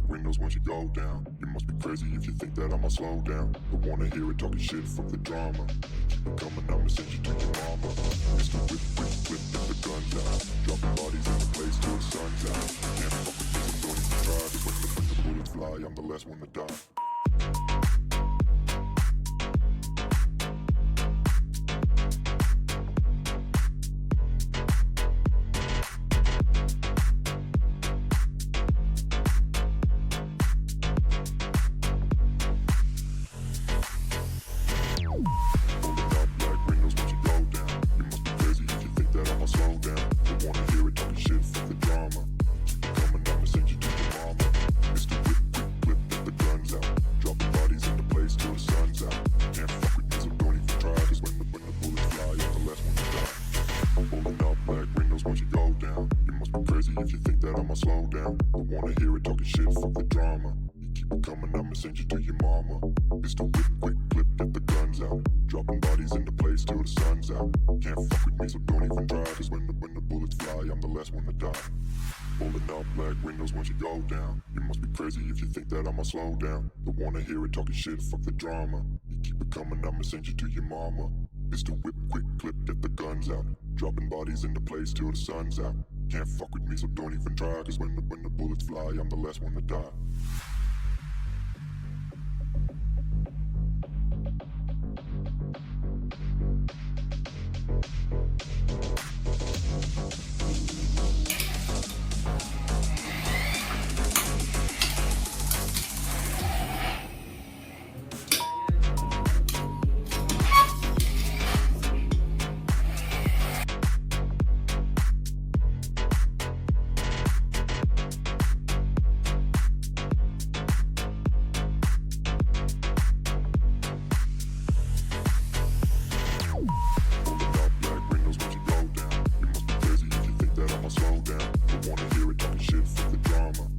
windows once you go down. You must be crazy if you think that I'ma slow down. Don't wanna hear it talking shit, fuck the drama. Keep it coming, I'ma send you to your mama. Mr. Whip, whip, whip, get the guns out. Dropping bodies in the place till the sun's out. Can't fuck with me, so don't even try. Cause when the bullets fly, I'm the last one to die. If you think that I'ma slow down, don't wanna hear it talking shit, fuck the drama. You keep it coming, I'ma send you to your mama. Mr. Whip, quick clip, get the guns out. Dropping bodies into place till the sun's out. Can't fuck with me, so don't even try. Cause when the bullets fly, I'm the last one to die. Rolling up black windows once you go down. You must be crazy if you think that I'ma slow down. Don't wanna hear it talking shit, fuck the drama. You keep it coming, I'ma send you to your mama. Mr. Whip, quick clip, get the guns out. Dropping bodies into place till the sun's out. Can't fuck with me, so don't even try. Cause when the bullets fly, I'm the last one to die. Slow down, don't wanna hear it talking shit, fuck the drama.